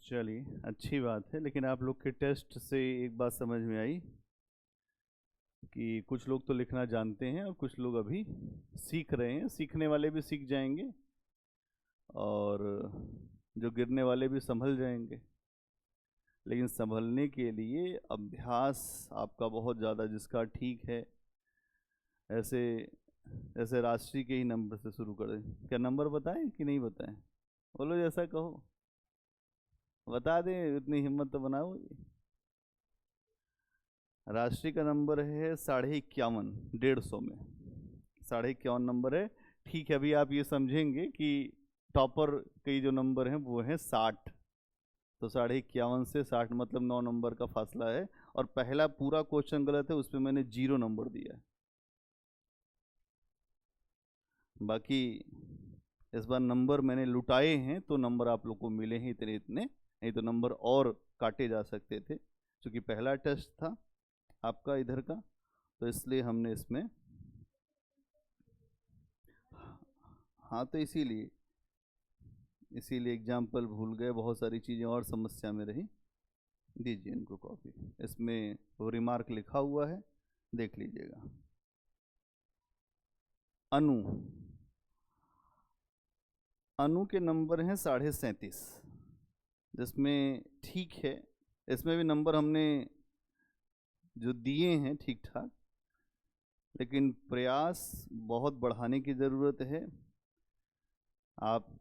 चलिए, अच्छी बात है। लेकिन आप लोग के टेस्ट से एक बात समझ में आई कि कुछ लोग तो लिखना जानते हैं और कुछ लोग अभी सीख रहे हैं। सीखने वाले भी सीख जाएंगे और जो गिरने वाले भी संभल जाएंगे। लेकिन संभलने के लिए अभ्यास आपका बहुत ज़्यादा, जिसका ठीक है। ऐसे ऐसे राष्ट्रीय के ही नंबर से शुरू करें। क्या नंबर बताएं कि नहीं बताएं? बोलो, जैसा कहो बता दें, इतनी हिम्मत तो बनाओ। राष्ट्रीय का नंबर है 51.5, 150 में 51.5 नंबर है। ठीक है, अभी आप ये समझेंगे कि टॉपर के जो नंबर हैं वो हैं 60। तो 51.5 से 60 मतलब 9 नंबर का फासला है। और पहला पूरा क्वेश्चन गलत है, उस पर मैंने 0 नंबर दिया है। बाकी इस बार नंबर मैंने लुटाए हैं, तो नंबर आप लोग को मिले हैं इतने इतने, नहीं तो नंबर और काटे जा सकते थे। क्योंकि पहला टेस्ट था आपका इधर का, तो इसलिए हमने इसमें, हाँ तो इसीलिए एग्जाम्पल भूल गए, बहुत सारी चीज़ें और समस्या में रही। दीजिए इनको कॉपी, इसमें वो रिमार्क लिखा हुआ है, देख लीजिएगा। अनु अनु के नंबर हैं 37.5, जिसमें ठीक है, इसमें भी नंबर हमने जो दिए हैं ठीक ठाक, लेकिन प्रयास बहुत बढ़ाने की ज़रूरत है। आप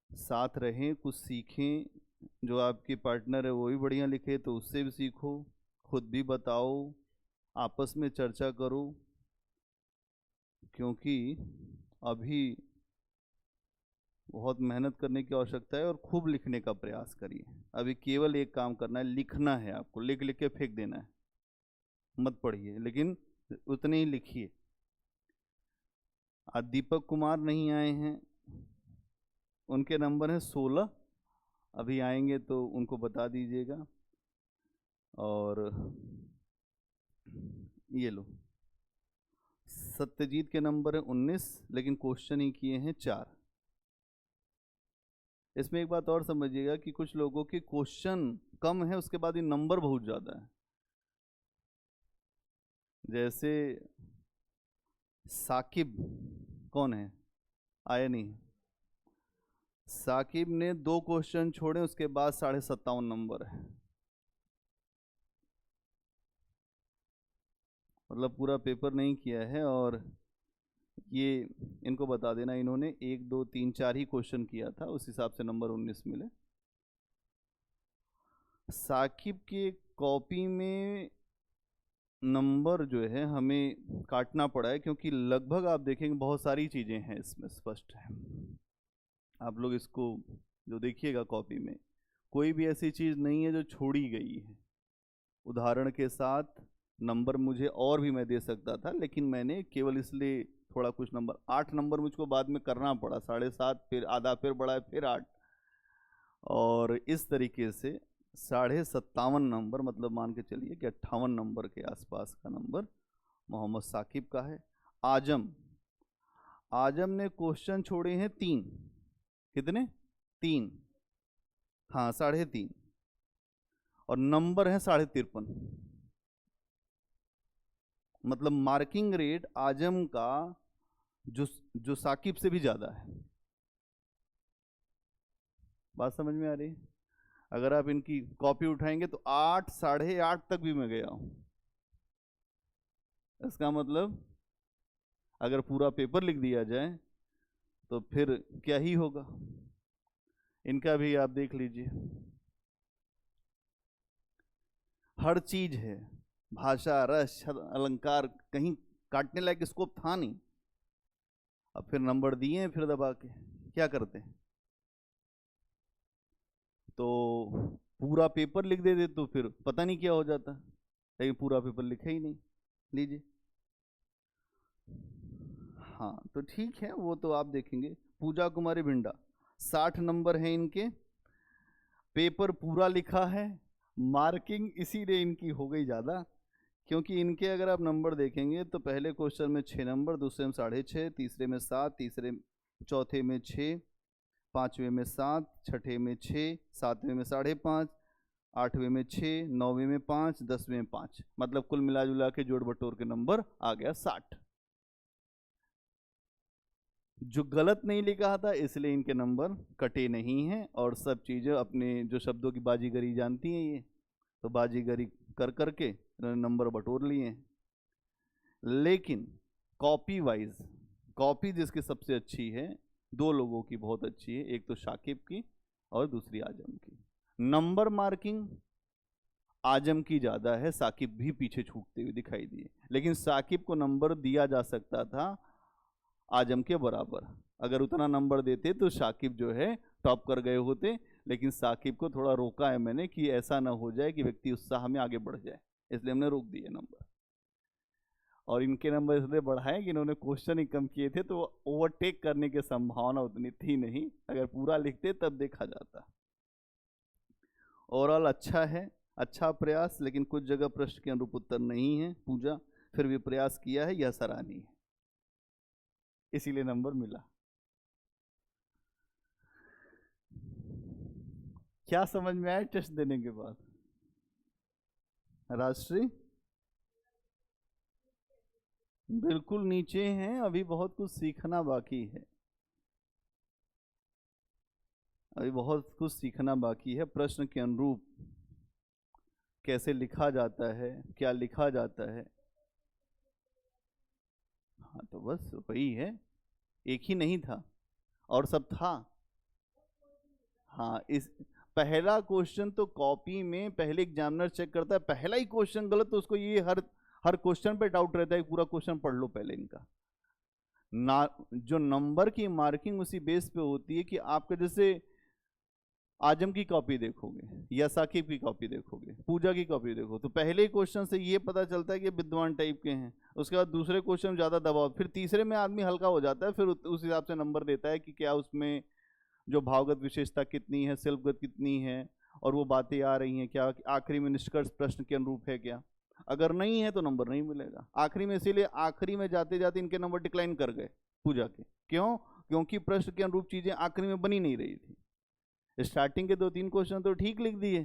साथ रहें, कुछ सीखें। जो आपके पार्टनर है वो भी बढ़िया लिखे तो उससे भी सीखो, खुद भी बताओ, आपस में चर्चा करो। क्योंकि अभी बहुत मेहनत करने की आवश्यकता है और खूब लिखने का प्रयास करिए। अभी केवल एक काम करना है, लिखना है आपको, लिख लिख के फेंक देना है, मत पढ़िए, लेकिन उतने ही लिखिए। आज दीपक कुमार नहीं आए हैं, उनके नंबर हैं 16, अभी आएंगे तो उनको बता दीजिएगा। और ये लो, सत्यजीत के नंबर है 19, लेकिन क्वेश्चन ही किए हैं 4। इसमें एक बात और समझिएगा कि कुछ लोगों के क्वेश्चन कम है, उसके बाद ही नंबर बहुत ज़्यादा है। जैसे साकिब, कौन है, आया नहीं। साकिब ने 2 क्वेश्चन छोड़े, उसके बाद 57.5 नंबर है। मतलब पूरा पेपर नहीं किया है। और ये इनको बता देना, इन्होंने 1 2 3 4 ही क्वेश्चन किया था, उस हिसाब से नंबर 19 मिले। साकिब की कॉपी में नंबर जो है हमें काटना पड़ा है, क्योंकि लगभग आप देखेंगे बहुत सारी चीज़ें हैं इसमें, स्पष्ट है। आप लोग इसको जो देखिएगा कॉपी में, कोई भी ऐसी चीज़ नहीं है जो छोड़ी गई है। उदाहरण के साथ नंबर मुझे और भी मैं दे सकता था, लेकिन मैंने केवल इसलिए थोड़ा कुछ नंबर, 8 नंबर मुझको बाद में करना पड़ा, 7.5, फिर आधा, फिर बढ़ाया, फिर 8। और इस तरीके से 57.5 नंबर, मतलब मान के चलिए कि 58 नंबर के आसपास का नंबर मोहम्मद साकिब का है। आजम ने क्वेश्चन छोड़े हैं 3। कितने? 3, हाँ 3.5, और नंबर है 53। मतलब मार्किंग रेट आजम का जो साकिब से भी ज़्यादा है। बात समझ में आ रही है? अगर आप इनकी कॉपी उठाएंगे तो 8, 8.5 तक भी मैं गया हूं। इसका मतलब अगर पूरा पेपर लिख दिया जाए तो फिर क्या ही होगा। इनका भी आप देख लीजिए, हर चीज है, भाषा, रस, अलंकार, कहीं काटने लायक स्कोप था नहीं। अब फिर नंबर दिए हैं, फिर दबा के क्या करते हैं? तो पूरा पेपर लिख देते तो फिर पता नहीं क्या हो जाता, लेकिन पूरा पेपर लिखा ही नहीं। लीजिए, हाँ तो ठीक है, वो तो आप देखेंगे। पूजा कुमारी भिंडा, 60 नंबर है इनके, पेपर पूरा लिखा है, मार्किंग इसीलिए इनकी हो गई ज़्यादा। क्योंकि इनके अगर आप नंबर देखेंगे तो पहले क्वेश्चन में 6 नंबर, दूसरे में 6.5, तीसरे में 7, चौथे में 6, 5वें में 7, 6ठे में 6, 7वें में 5.5, 8वें में 6, 9वें में 5, 10वें में 5, मतलब कुल मिला जुला के जोड़ बटोर के नंबर आ गया 60। जो गलत नहीं लिखा था इसलिए इनके नंबर कटे नहीं हैं, और सब चीज़ें अपने जो शब्दों की बाजीगरी जानती हैं ये, तो बाजीगरी कर करके नंबर बटोर लिए हैं। लेकिन कॉपी वाइज, कॉपी जिसकी सबसे अच्छी है, दो लोगों की बहुत अच्छी है, एक तो शाकिब की और दूसरी आजम की। नंबर मार्किंग आजम की ज़्यादा है, साकिब भी पीछे छूटते हुए दिखाई दिए, लेकिन साकिब को नंबर दिया जा सकता था आजम के बराबर। अगर उतना नंबर देते तो साकिब जो है टॉप कर गए होते, लेकिन साकिब को थोड़ा रोका है मैंने कि ऐसा ना हो जाए कि व्यक्ति उत्साह में आगे बढ़ जाए, इसलिए हमने रोक दिए नंबर। और इनके नंबर इसलिए बढ़ाए कि इन्होंने क्वेश्चन ही कम किए थे, तो ओवरटेक करने की संभावना उतनी थी नहीं, अगर पूरा लिखते तब देखा जाता। ओवरऑल अच्छा है, अच्छा प्रयास, लेकिन कुछ जगह प्रश्न के अनुरूप उत्तर नहीं है पूजा, फिर भी प्रयास किया है, यह सराहनीय है, इसीलिए नंबर मिला। क्या समझ में आया टेस्ट देने के बाद? राष्ट्रीय बिल्कुल नीचे हैं, अभी बहुत कुछ सीखना बाकी है, अभी बहुत कुछ सीखना बाकी है। प्रश्न के अनुरूप कैसे लिखा जाता है, क्या लिखा जाता है, हाँ तो बस वही है, एक ही नहीं था और सब था। हाँ, इस पहला क्वेश्चन तो कॉपी में पहले एग्जामिनर चेक करता है, पहला ही क्वेश्चन गलत तो उसको ये हर क्वेश्चन पे डाउट रहता है, पूरा क्वेश्चन पढ़ लो पहले इनका ना। जो नंबर की मार्किंग उसी बेस पे होती है कि आपका, जैसे आजम की कॉपी देखोगे या साकिब की कॉपी देखोगे, पूजा की कॉपी देखो, तो पहले क्वेश्चन से ये पता चलता है कि विद्वान टाइप के हैं, उसके बाद दूसरे क्वेश्चन में ज़्यादा दबाव, फिर तीसरे में आदमी हल्का हो जाता है, फिर उस हिसाब से नंबर देता है कि क्या उसमें जो भावगत विशेषता कितनी है, शिल्पगत कितनी है, और वो बातें आ रही हैं क्या, आखिरी में निष्कर्ष प्रश्न के अनुरूप है क्या। अगर नहीं है तो नंबर नहीं मिलेगा आखिरी में, इसीलिए आखिरी में जाते जाते इनके नंबर डिक्लाइन कर गए पूजा के। क्यों? क्योंकि प्रश्न के अनुरूप चीज़ें आखिरी में बनी नहीं रही थी। स्टार्टिंग के 2-3 क्वेश्चन तो ठीक लिख दिए,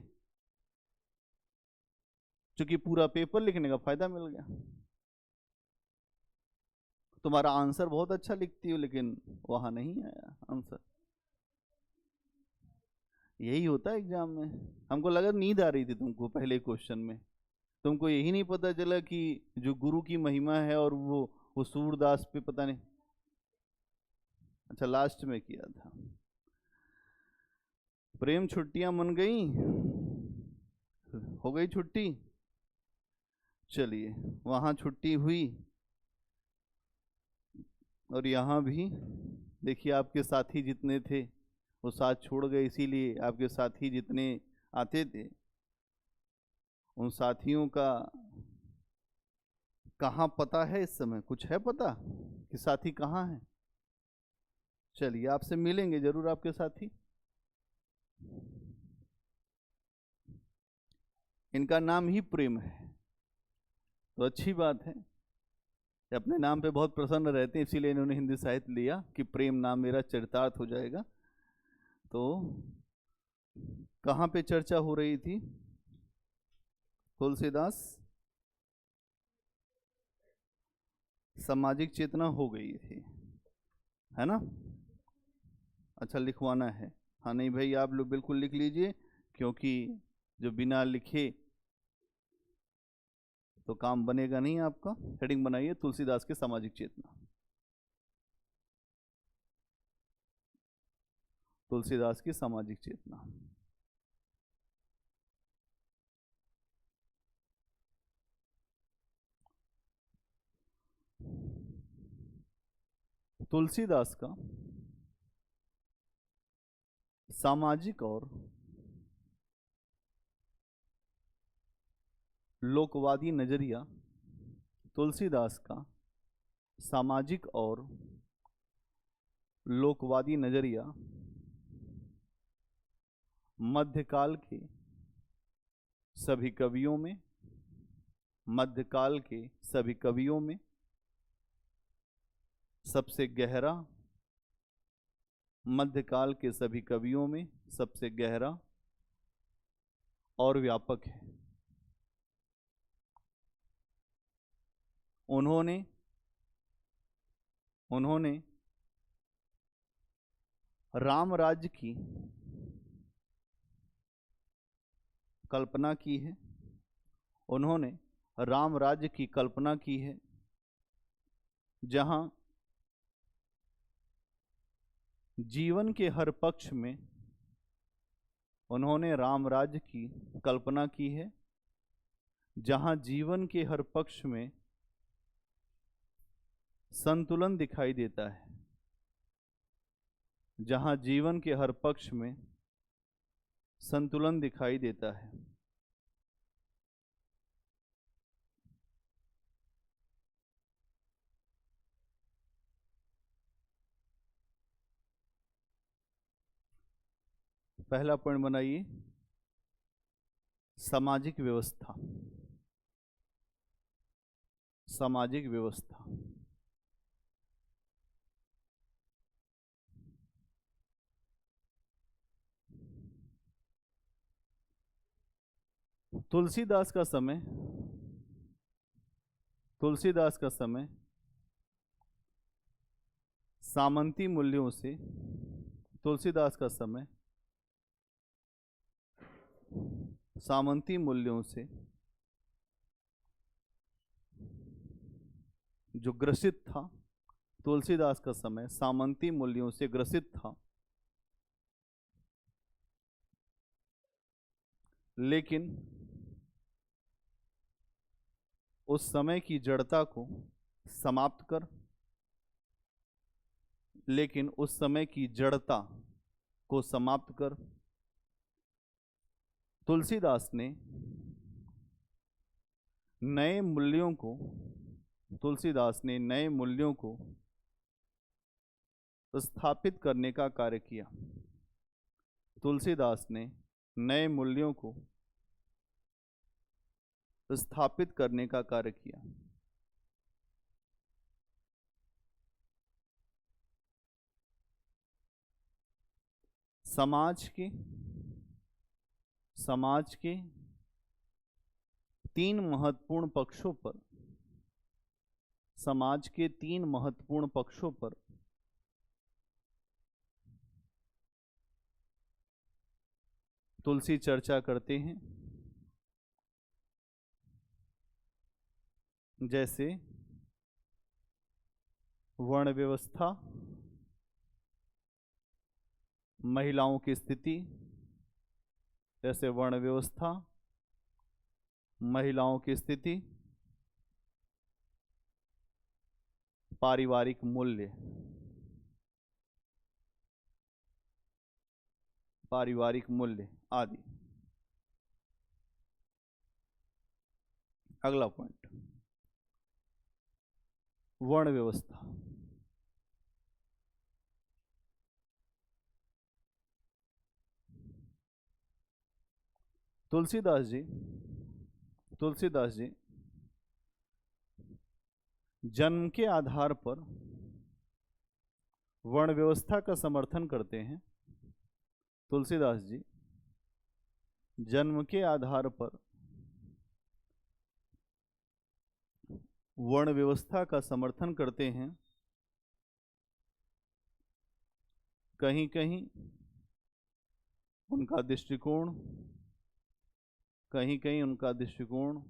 क्योंकि पूरा पेपर लिखने का फायदा मिल गया। तुम्हारा आंसर बहुत अच्छा लिखती हो, लेकिन वहां नहीं आया आंसर। यही होता है एग्जाम में। हमको लगा नींद आ रही थी तुमको पहले क्वेश्चन में, तुमको यही नहीं पता चला कि जो गुरु की महिमा है, और वो सूरदास पे पता नहीं, अच्छा लास्ट में किया था। प्रेम छुट्टियां मन गई, हो गई छुट्टी, चलिए वहां छुट्टी हुई, और यहाँ भी देखिए आपके साथी जितने थे वो साथ छोड़ गए, इसीलिए आपके साथी जितने आते थे उन साथियों का कहाँ पता है, इस समय कुछ है पता कि साथी कहाँ है? चलिए आपसे मिलेंगे जरूर आपके साथी। इनका नाम ही प्रेम है, तो अच्छी बात है, अपने नाम पे बहुत प्रसन्न रहते हैं, इसीलिए इन्होंने हिंदी साहित्य लिया कि प्रेम नाम मेरा चरितार्थ हो जाएगा। तो कहाँ पे चर्चा हो रही थी? तुलसीदास सामाजिक चेतना हो गई थी, है ना? अच्छा लिखवाना है, हाँ नहीं भाई आप लोग बिल्कुल लिख लीजिए, क्योंकि जो बिना लिखे तो काम बनेगा नहीं आपका। हेडिंग बनाइए तुलसीदास की सामाजिक चेतना, तुलसीदास की सामाजिक चेतना। तुलसीदास का सामाजिक और लोकवादी नजरिया, तुलसीदास का सामाजिक और लोकवादी नजरिया मध्यकाल के सभी कवियों में, मध्यकाल के सभी कवियों में सबसे गहरा, मध्यकाल के सभी कवियों में सबसे गहरा और व्यापक है। उन्होंने राम राज्य की कल्पना की है। उन्होंने राम राज्य की कल्पना की है जहां जीवन के हर पक्ष में उन्होंने राम राज्य की कल्पना की है जहां जीवन के हर पक्ष में संतुलन दिखाई देता है, जहां जीवन के हर पक्ष में संतुलन दिखाई देता है। पहला पॉइंट बनाइए, सामाजिक व्यवस्था। सामाजिक व्यवस्था तुलसीदास का समय सामंती मूल्यों से जो ग्रसित था, तुलसीदास का समय सामंती मूल्यों से ग्रसित था, लेकिन उस समय की जड़ता को समाप्त कर तुलसीदास ने नए मूल्यों को स्थापित करने का कार्य किया। तुलसीदास ने नए मूल्यों को स्थापित करने का कार्य किया। समाज के तीन महत्वपूर्ण पक्षों पर तुलसी चर्चा करते हैं, जैसे वर्ण व्यवस्था, महिलाओं की स्थिति, पारिवारिक मूल्य आदि। अगला पॉइंट, वर्ण व्यवस्था। तुलसीदास जी जन्म के आधार पर वर्ण व्यवस्था का समर्थन करते हैं। तुलसीदास जी जन्म के आधार पर वर्ण व्यवस्था का समर्थन करते हैं। कहीं कहीं उनका दृष्टिकोण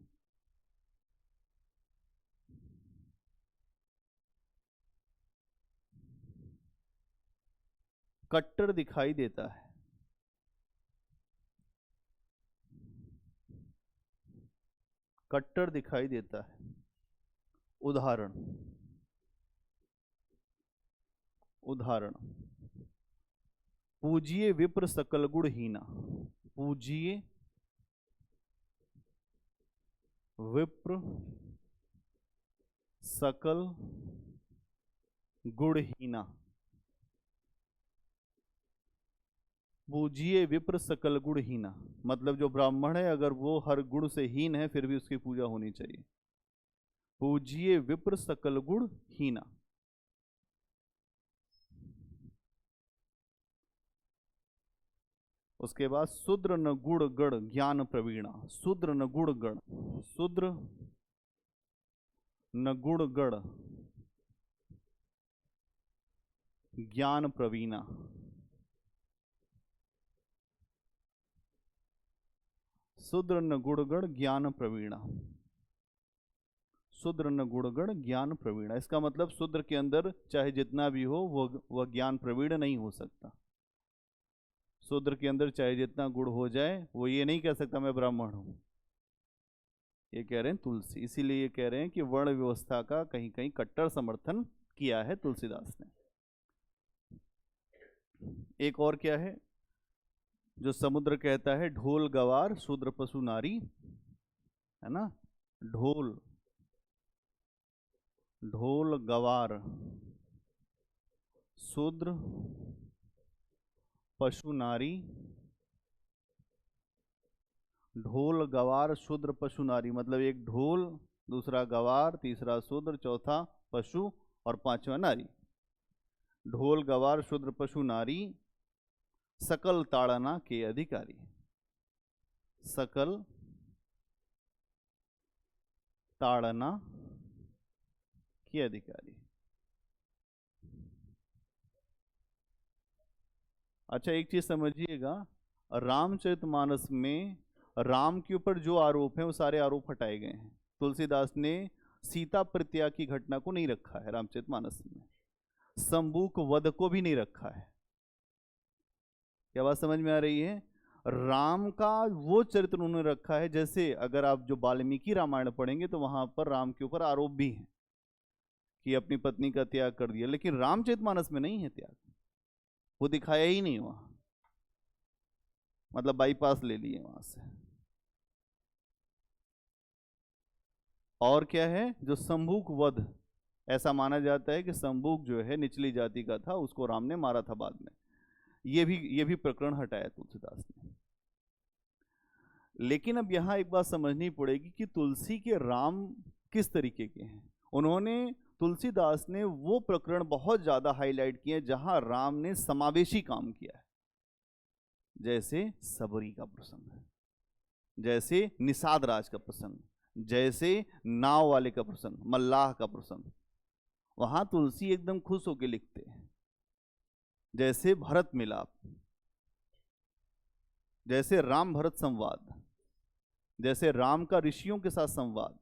कट्टर दिखाई देता है। उदाहरण पूजिए विप्र सकल गुण हीना। पूजिए विप्र सकल गुणहीना। पूजिए विप्र सकल गुणहीना मतलब जो ब्राह्मण है अगर वो हर गुण से हीन है फिर भी उसकी पूजा होनी चाहिए। पूजिए विप्र सकल गुणहीना। उसके बाद शूद्र न गुण गण ज्ञान प्रवीणा, शूद्र न गुण गण, शूद्र न गुण गण ज्ञान प्रवीणा, शूद्र न गुणगण ज्ञान प्रवीणा, शूद्र न गुणगण ज्ञान प्रवीणा। इसका मतलब शूद्र के अंदर चाहे जितना भी हो वह ज्ञान प्रवीण नहीं हो सकता। शूद्र के अंदर चाहे जितना गुण हो जाए वो ये नहीं कह सकता मैं ब्राह्मण हूं। ये कह रहे हैं तुलसी, इसीलिए ये कह रहे हैं कि वर्ण व्यवस्था का कहीं कहीं कट्टर समर्थन किया है तुलसीदास ने। एक और क्या है जो समुद्र कहता है, ढोल गवार शूद्र पशु नारी, है ना, ढोल, ढोल गवार शूद्र पशु नारी, ढोल गवार शूद्र पशु नारी मतलब एक ढोल, दूसरा गवार, तीसरा शूद्र, चौथा पशु और पांचवा नारी। ढोल गवार शूद्र पशु नारी सकल ताड़ना के अधिकारी, सकल ताड़ना के अधिकारी। अच्छा एक चीज समझिएगा, रामचरितमानस में राम के ऊपर जो आरोप हैं वो सारे आरोप हटाए गए हैं। तुलसीदास ने सीता परित्याग की घटना को नहीं रखा है रामचरितमानस में, शंबुक वध को भी नहीं रखा है। क्या बात समझ में आ रही है? राम का वो चरित्र उन्होंने रखा है, जैसे अगर आप जो वाल्मीकि रामायण पढ़ेंगे तो वहां पर राम के ऊपर आरोप भी है कि अपनी पत्नी का त्याग कर दिया, लेकिन रामचरितमानस में नहीं है त्याग, वो दिखाया ही नहीं वहां, मतलब बाईपास ले लिए वहां से। और क्या है, जो शंभुक वध, ऐसा माना जाता है कि शंभुक जो है निचली जाति का था, उसको राम ने मारा था बाद में। ये भी प्रकरण हटाया तुलसीदास ने। लेकिन अब यहां एक बात समझनी पड़ेगी कि तुलसी के राम किस तरीके के हैं। उन्होंने, तुलसीदास ने वो प्रकरण बहुत ज्यादा हाईलाइट किए जहां राम ने समावेशी काम किया है, जैसे सबरी का प्रसंग, जैसे निषाद राज का प्रसंग, जैसे नाव वाले का प्रसंग, मल्लाह का प्रसंग, वहां तुलसी एकदम खुश होकर लिखते हैं। जैसे भरत मिलाप, जैसे राम भरत संवाद, जैसे राम का ऋषियों के साथ संवाद,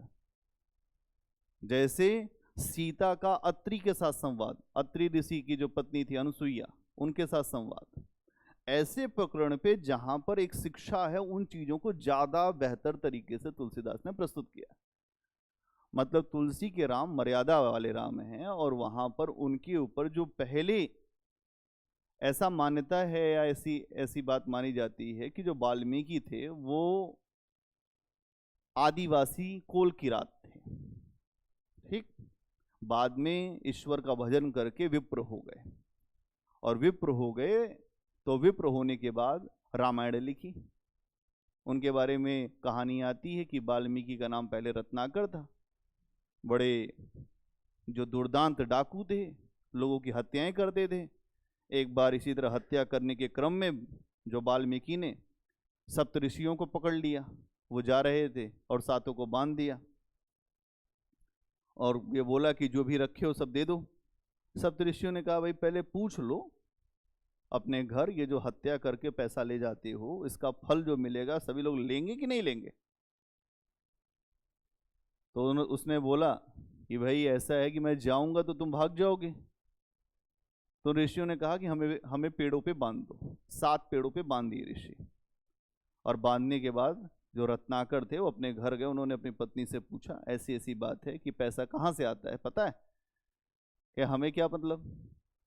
जैसे सीता का अत्रि के साथ संवाद, अत्रि ऋषि की जो पत्नी थी अनुसुईया, उनके साथ संवाद। ऐसे प्रकरण पे जहां पर एक शिक्षा है, उन चीजों को ज्यादा बेहतर तरीके से तुलसीदास ने प्रस्तुत किया। मतलब तुलसी के राम मर्यादा वाले राम हैं, और वहां पर उनके ऊपर जो पहले ऐसा मान्यता है या ऐसी बात मानी जाती है कि जो वाल्मीकि थे वो आदिवासी कोल किरात थे, ठीक। बाद में ईश्वर का भजन करके विप्र हो गए, और विप्र हो गए तो विप्र होने के बाद रामायण लिखी। उनके बारे में कहानी आती है कि वाल्मीकि का नाम पहले रत्नाकर था, बड़े जो दुर्दांत डाकू थे, लोगों की हत्याएं करते थे। एक बार इसी तरह हत्या करने के क्रम में जो वाल्मीकि ने सप्तऋषियों को पकड़ लिया, वो जा रहे थे और सातों को बांध दिया, और ये बोला कि जो भी रखे हो सब दे दो। सप्तऋषियों ने कहा भाई पहले पूछ लो अपने घर, ये जो हत्या करके पैसा ले जाते हो, इसका फल जो मिलेगा सभी लोग लेंगे कि नहीं लेंगे? तो उसने बोला कि भाई ऐसा है कि मैं जाऊंगा तो तुम भाग जाओगे। तो ऋषियों ने कहा कि हमें पेड़ों पे बांध दो। 7 पेड़ों पे बांध दिए ऋषि, और बांधने के बाद जो रत्नाकर थे वो अपने घर गए। उन्होंने अपनी पत्नी से पूछा ऐसी ऐसी बात है कि पैसा कहाँ से आता है पता है? कि हमें क्या मतलब,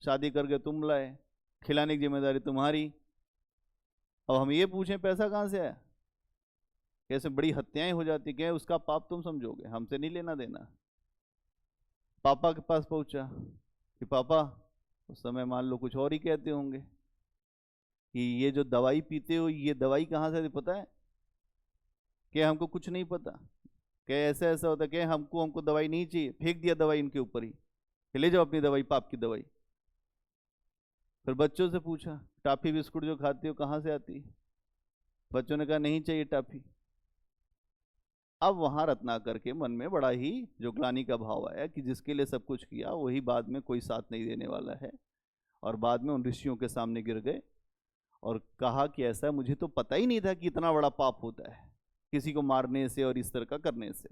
शादी करके तुम लाए, खिलाने की जिम्मेदारी तुम्हारी, अब हम ये पूछें पैसा कहाँ से आया? कैसे बड़ी हत्याएं हो जाती, क्या उसका पाप तुम समझोगे, हमसे नहीं लेना देना। पापा के पास पहुंचा कि पापा, उस समय मान लो कुछ और ही कहते होंगे कि ये जो दवाई पीते हो ये दवाई कहाँ से पता है? क्या हमको कुछ नहीं पता? क्या ऐसा ऐसा होता? क्या हमको दवाई नहीं चाहिए, फेंक दिया दवाई इनके ऊपर ही, ले जाओ अपनी दवाई, पाप की दवाई। फिर बच्चों से पूछा, टॉफी बिस्कुट जो खाते हो कहाँ से आती है? बच्चों ने कहा नहीं चाहिए टॉफी। अब वहां रत्नाकर के मन में बड़ा ही जो ग्लानि का भाव आया कि जिसके लिए सब कुछ किया वही बाद में कोई साथ नहीं देने वाला है, और बाद में उन ऋषियों के सामने गिर गए और कहा कि ऐसा मुझे तो पता ही नहीं था कि इतना बड़ा पाप होता है किसी को मारने से और इस तरह का करने से।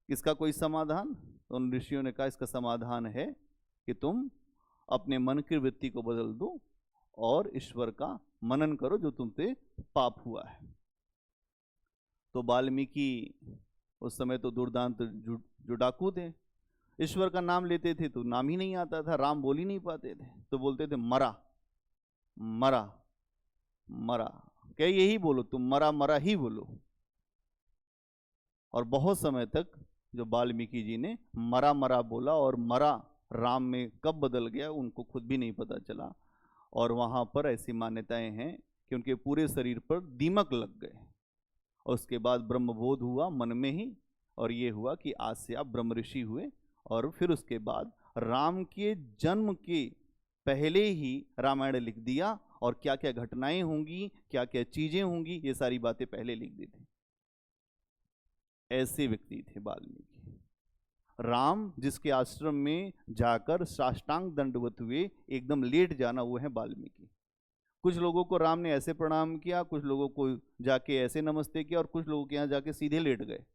इसका कोई समाधान? तो उन ऋषियों ने कहा इसका समाधान है कि तुम अपने मन की वृत्ति को बदल दो और ईश्वर का मनन करो जो तुमसे पाप हुआ है। तो वाल्मीकि उस समय तो दुर्दांत जो डाकू थे, ईश्वर का नाम लेते थे तो नाम ही नहीं आता था, राम बोल ही नहीं पाते थे, तो बोलते थे मरा मरा मरा। क्या यही बोलो तुम, मरा मरा ही बोलो। और बहुत समय तक जो वाल्मीकि जी ने मरा मरा बोला, और मरा राम में कब बदल गया उनको खुद भी नहीं पता चला। और वहां पर ऐसी मान्यताएं हैं कि उनके पूरे शरीर पर दीमक लग गए, और उसके बाद ब्रह्मबोध हुआ मन में ही, और ये हुआ कि आज से आप ब्रह्म ऋषि हुए। और फिर उसके बाद राम के जन्म के पहले ही रामायण लिख दिया, और क्या क्या घटनाएं होंगी, क्या क्या चीजें होंगी, ये सारी बातें पहले लिख दी थी। ऐसे व्यक्ति थे वाल्मीकि। राम जिसके आश्रम में जाकर साष्टांग दंडवत हुए, एकदम लेट जाना, वो है वाल्मीकि। कुछ लोगों को राम ने ऐसे प्रणाम किया, कुछ लोगों को जाके ऐसे नमस्ते किया, और कुछ लोगों के यहाँ जाके सीधे लेट गए।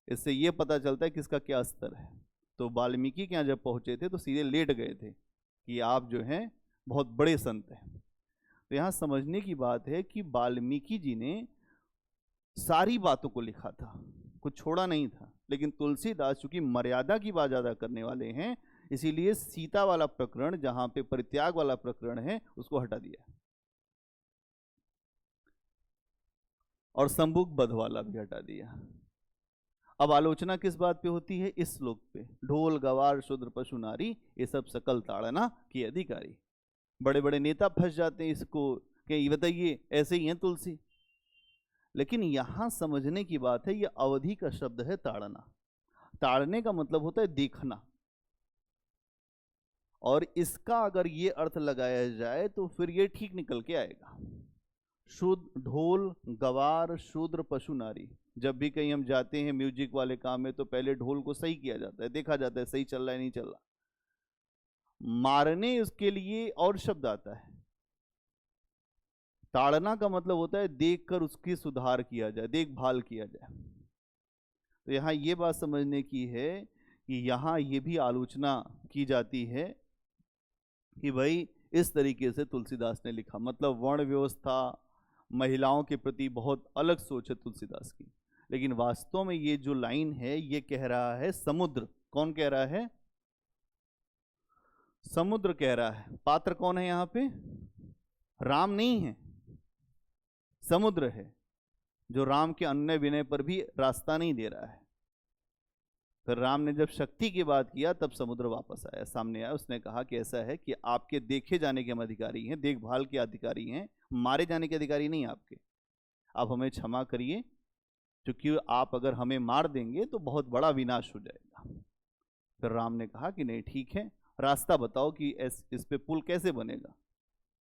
इससे ये पता चलता है किसका क्या स्तर है। तो वाल्मीकि के यहाँ जब पहुंचे थे तो सीधे लेट गए थे कि आप जो हैं बहुत बड़े संत हैं। तो यहाँ समझने की बात है कि वाल्मीकि जी ने सारी बातों को लिखा था, कुछ छोड़ा नहीं था। लेकिन तुलसीदास चूंकि मर्यादा की बात ज्यादा करने वाले हैं, इसीलिए सीता वाला प्रकरण, जहां पे परित्याग वाला प्रकरण है, उसको हटा दिया, और संभुक बध वाला भी हटा दिया। अब आलोचना किस बात पे होती है? इस श्लोक पे, ढोल गवार शूद्र पशु नारी ये सब सकल ताड़ना की अधिकारी। बड़े बड़े नेता फंस जाते हैं इसको कि ये बताइए ऐसे ही है तुलसी। लेकिन यहां समझने की बात है, ये अवधि का शब्द है ताड़ना। ताड़ने का मतलब होता है देखना, और इसका अगर ये अर्थ लगाया जाए तो फिर ये ठीक निकल के आएगा। शुद्ध ढोल गवार शूद्र पशु नारी। जब भी कहीं हम जाते हैं म्यूजिक वाले काम में, तो पहले ढोल को सही किया जाता है, देखा जाता है सही चल रहा है नहीं चल रहा। मारने उसके लिए और शब्द आता है। ताड़ना का मतलब होता है देखकर उसकी सुधार किया जाए, देखभाल किया जाए। तो यहाँ ये बात समझने की है कि यहाँ ये भी आलोचना की जाती है कि भाई इस तरीके से तुलसीदास ने लिखा, मतलब वर्ण व्यवस्था, महिलाओं के प्रति बहुत अलग सोच है तुलसीदास की। लेकिन वास्तव में ये जो लाइन है ये कह रहा है समुद्र। कौन कह रहा है? समुद्र कह रहा है। पात्र कौन है यहाँ पे? राम नहीं है, समुद्र है, जो राम के अन्य विनय पर भी रास्ता नहीं दे रहा है। फिर राम ने जब शक्ति की बात किया तब समुद्र वापस आया, सामने आया। उसने कहा कि ऐसा है कि आपके देखे जाने के हम अधिकारी हैं, देखभाल के अधिकारी हैं, मारे जाने के अधिकारी नहीं आपके। आप हमें क्षमा करिए, क्योंकि आप अगर हमें मार देंगे तो बहुत बड़ा विनाश हो जाएगा। फिर राम ने कहा कि नहीं ठीक है, रास्ता बताओ कि इस पे पुल कैसे बनेगा।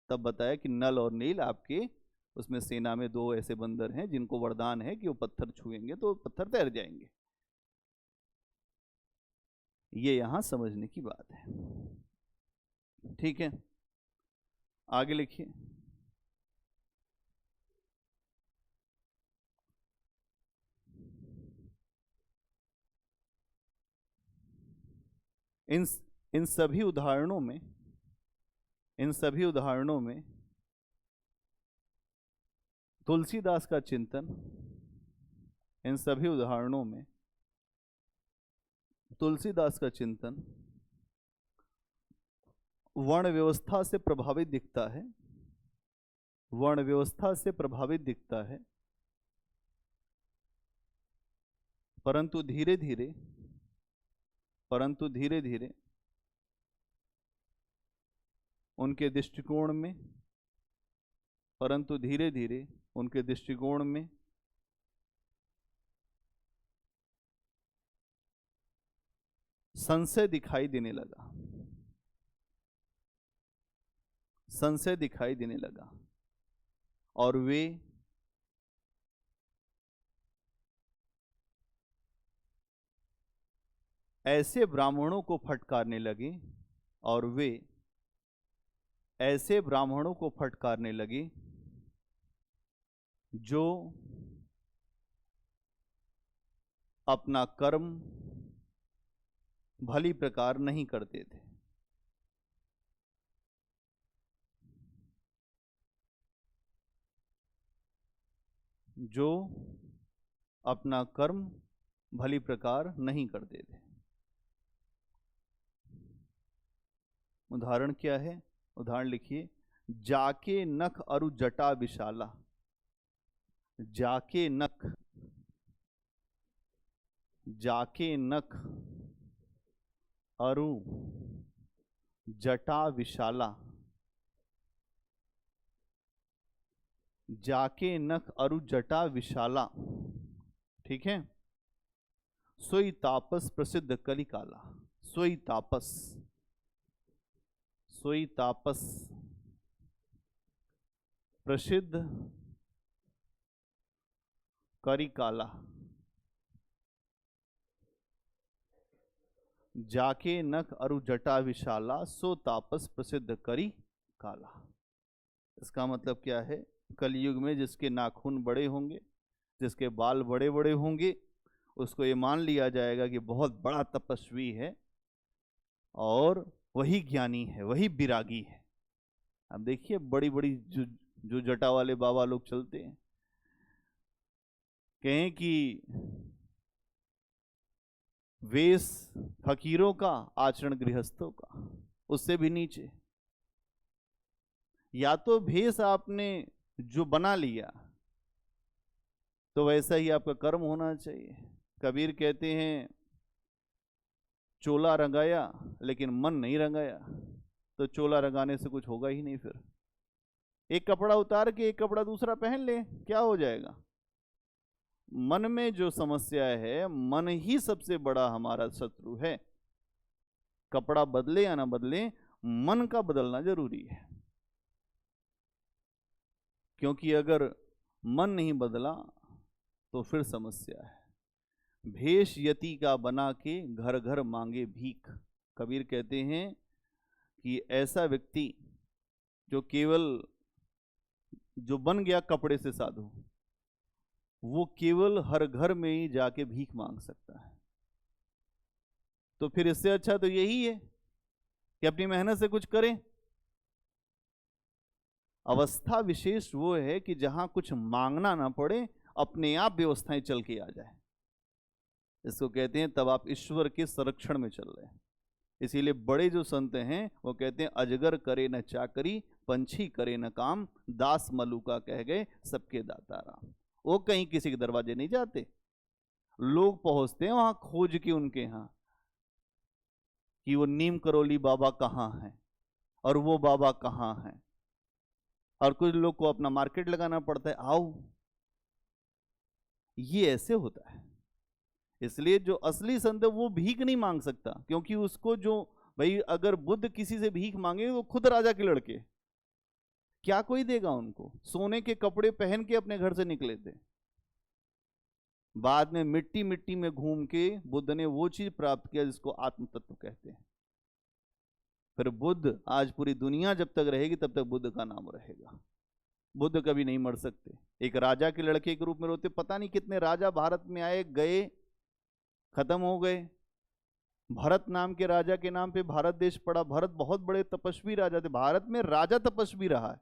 तब बताया कि नल और नील आपके उसमें सेना में दो ऐसे बंदर हैं जिनको वरदान है कि वो पत्थर छुएंगे तो पत्थर तैर जाएंगे। ये यहां समझने की बात है। ठीक है, आगे लिखिए। इन इन सभी उदाहरणों में तुलसीदास का चिंतन, इन सभी उदाहरणों में तुलसीदास का चिंतन वर्ण व्यवस्था से प्रभावित दिखता है, वर्ण व्यवस्था से प्रभावित दिखता है। परंतु धीरे धीरे उनके दृष्टिकोण में संशय दिखाई देने लगा। और वे ऐसे ब्राह्मणों को फटकारने लगे, और वे ऐसे ब्राह्मणों को फटकारने लगे जो अपना कर्म भली प्रकार नहीं करते थे। जो अपना कर्म भली प्रकार नहीं करते थे। उदाहरण क्या है? उदाहरण लिखिए, जाके नख अरु जटा विशाला। जाके नख, जाके नख अरु जटा विशाला। जाके नख अरु जटा विशाला, ठीक है। सोई तापस प्रसिद्ध कलिकाला। सोई तापस, सोई तापस प्रसिद्ध करिकाला। जाके नख अरु जटा विशाला, सो तापस प्रसिद्ध करी काला। इसका मतलब क्या है? कलयुग में जिसके नाखून बड़े होंगे, जिसके बाल बड़े बड़े होंगे, उसको ये मान लिया जाएगा कि बहुत बड़ा तपस्वी है और वही ज्ञानी है, वही विरागी है। अब देखिए बड़ी बड़ी जो जटा वाले बाबा लोग चलते हैं, कहें कि वेश फकीरों का, आचरण गृहस्थों का, उससे भी नीचे। या तो भेष आपने जो बना लिया तो वैसा ही आपका कर्म होना चाहिए। कबीर कहते हैं, चोला रंगाया लेकिन मन नहीं रंगाया, तो चोला रंगाने से कुछ होगा ही नहीं। फिर एक कपड़ा उतार के एक कपड़ा दूसरा पहन ले, क्या हो जाएगा? मन में जो समस्या है, मन ही सबसे बड़ा हमारा शत्रु है। कपड़ा बदले या ना बदले, मन का बदलना जरूरी है। क्योंकि अगर मन नहीं बदला तो फिर समस्या है। भेष यति का बना के घर घर मांगे भीख। कबीर कहते हैं कि ऐसा व्यक्ति जो केवल जो बन गया कपड़े से साधु, वो केवल हर घर में ही जाके भीख मांग सकता है। तो फिर इससे अच्छा तो यही है कि अपनी मेहनत से कुछ करें। अवस्था विशेष वो है कि जहां कुछ मांगना ना पड़े, अपने आप व्यवस्थाएं चल के आ जाए। इसको कहते हैं तब आप ईश्वर के संरक्षण में चल रहे हैं। इसीलिए बड़े जो संत हैं वो कहते हैं, अजगर करे न चाकरी, पंछी करे न काम, दास मलुका कह गए सबके दाता राम। वो कहीं किसी के दरवाजे नहीं जाते, लोग पहुंचते हैं वहां खोज के उनके यहाँ कि वो नीम करोली बाबा कहाँ हैं और वो बाबा कहाँ हैं। और कुछ लोग को अपना मार्केट लगाना पड़ता है, आओ। ये ऐसे होता है। इसलिए जो असली संत है वो भीख नहीं मांग सकता, क्योंकि उसको जो भाई अगर बुद्ध किसी से भीख मांगे तो खुद राजा के लड़के, क्या कोई देगा उनको? सोने के कपड़े पहन के अपने घर से निकले थे। बाद में मिट्टी मिट्टी में घूम के बुद्ध ने वो चीज प्राप्त किया जिसको आत्म तत्व कहते हैं। फिर बुद्ध, आज पूरी दुनिया जब तक रहेगी तब तक बुद्ध का नाम रहेगा। बुद्ध कभी नहीं मर सकते। एक राजा के लड़के के रूप में रोते। पता नहीं कितने राजा भारत में आए गए, खत्म हो गए। भरत नाम के राजा के नाम पे भारत देश पड़ा। भरत बहुत बड़े तपस्वी राजा थे। भारत में राजा तपस्वी रहा है,